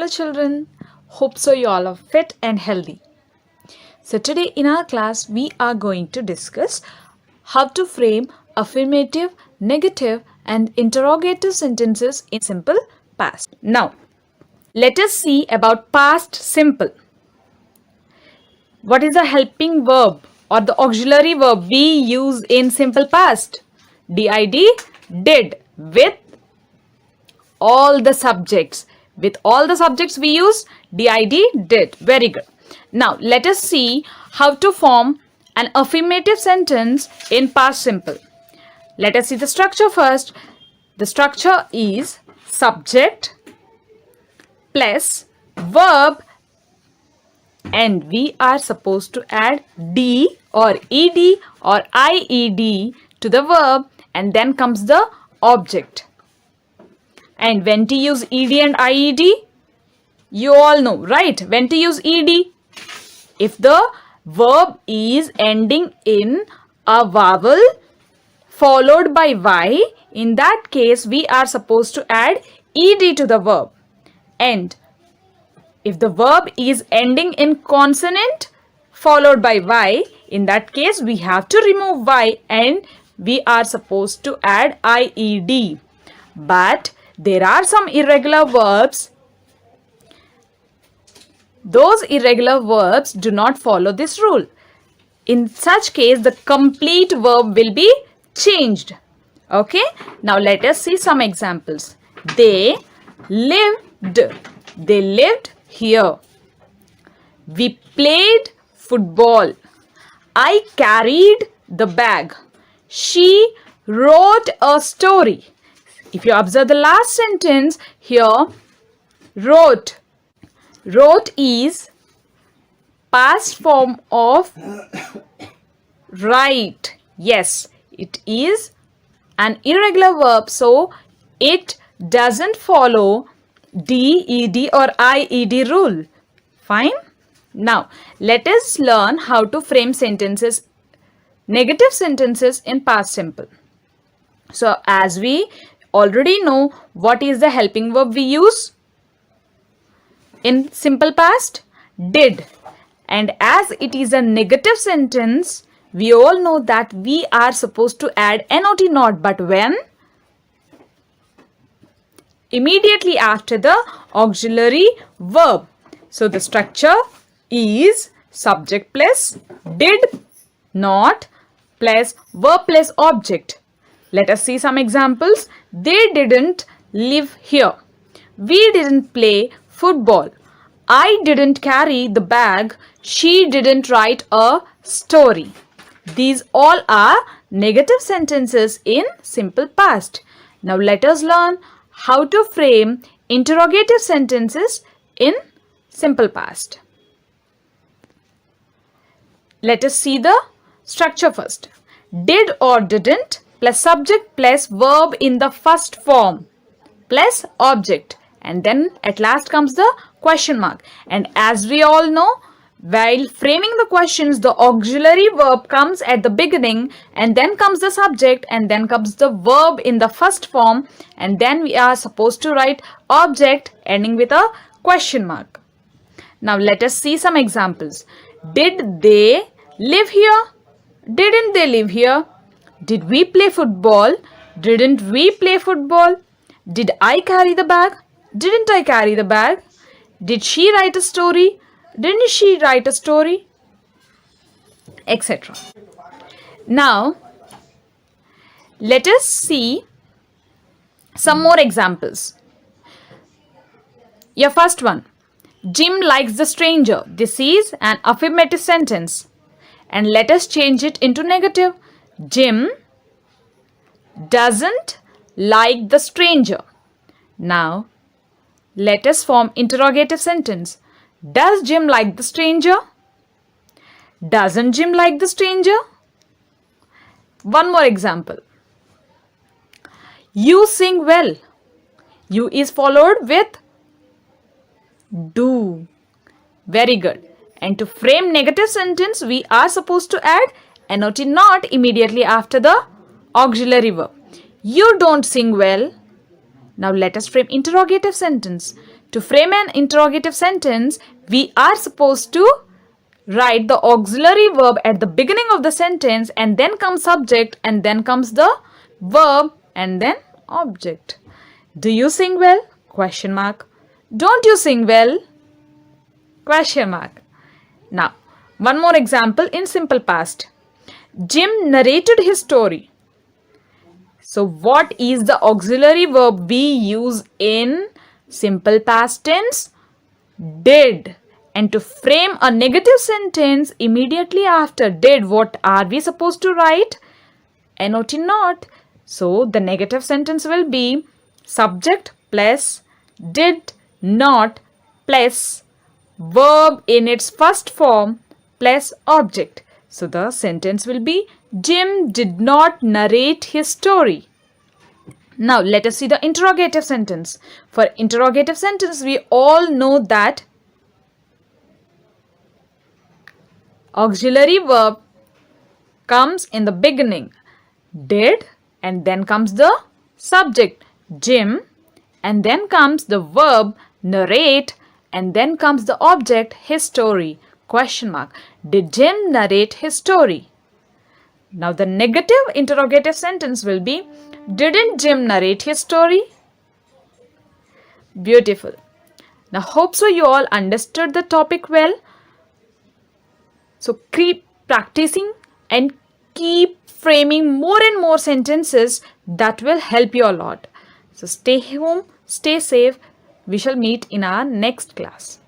Hello children, hope so you all are fit and healthy. So today in our class we are going to discuss how to frame affirmative, negative and interrogative sentences in simple past. Now let us see about past simple. What is a helping verb or the auxiliary verb we use in simple past? Did, did, with all the subjects. With all the subjects we use did. Very good. Now let us see how to form an affirmative sentence in past simple. Let us see the structure first. The structure is subject plus verb, and we are supposed to add d or ed or ied to the verb, and then comes the object. And when to use ed and ied? You all know, right? When to use ed? If the verb is ending in a vowel followed by y, in that case we are supposed to add ed to the verb. And if the verb is ending in consonant followed by y, in that case we have to remove y and we are supposed to add ied. But there are some irregular verbs. Those irregular verbs do not follow this rule. In such case, the complete verb will be changed. Okay? Now let us see some examples. They lived. They lived here. We played football. I carried the bag. She wrote a story. If you observe the last sentence here, wrote. Wrote is past form of write. Yes, it is an irregular verb, so it doesn't follow ded or ied rule. Fine? Now, let us learn how to frame sentences, negative sentences in past simple. So, as we already know, what is the helping verb we use in simple past? Did. And as it is a negative sentence, we all know that we are supposed to add not not, but when? Immediately after the auxiliary verb. So the structure is subject plus did not plus verb plus object. Let us see some examples. They didn't live here. We didn't play football. I didn't carry the bag. She didn't write a story. These all are negative sentences in simple past. Now let us learn how to frame interrogative sentences in simple past. Let us see the structure first. Did or didn't plus subject plus verb in the first form plus object, and then at last comes the question mark. And as we all know, while framing the questions, the auxiliary verb comes at the beginning, and then comes the subject, and then comes the verb in the first form, and then we are supposed to write object ending with a question mark. Now let us see some examples. Did they live here? Didn't they live here? Did we play football? Didn't we play football? Did I carry the bag? Didn't I carry the bag? Did she write a story? Didn't she write a story? Etc. Now, let us see some more examples. Your first one. Jim likes the stranger. This is an affirmative sentence. And let us change it into negative. Jim doesn't like the stranger. Now, let us form interrogative sentence. Does Jim like the stranger? Doesn't Jim like the stranger? One more example. You sing well. You is followed with do. Very good. And to frame negative sentence, we are supposed to add not immediately after the auxiliary verb. You don't sing well. Now let us frame interrogative sentence. To frame an interrogative sentence, we are supposed to write the auxiliary verb at the beginning of the sentence, and then comes subject, and then comes the verb, and then object. Do you sing well? Question mark. Don't you sing well? Question mark. Now, one more example in simple past. Jim narrated his story. So, what is the auxiliary verb we use in simple past tense? Did. And to frame a negative sentence immediately after did, what are we supposed to write? NOT not. So, the negative sentence will be subject plus did not plus verb in its first form plus object. So, the sentence will be Jim did not narrate his story. Now, let us see the interrogative sentence. For interrogative sentence, we all know that auxiliary verb comes in the beginning, did, and then comes the subject, Jim, and then comes the verb, narrate, and then comes the object, his story, question mark. Did Jim narrate his story? Now, the negative interrogative sentence will be, didn't Jim narrate his story? Beautiful. Now, hope so you all understood the topic well. So, keep practicing and keep framing more and more sentences that will help you a lot. So, stay home, stay safe. We shall meet in our next class.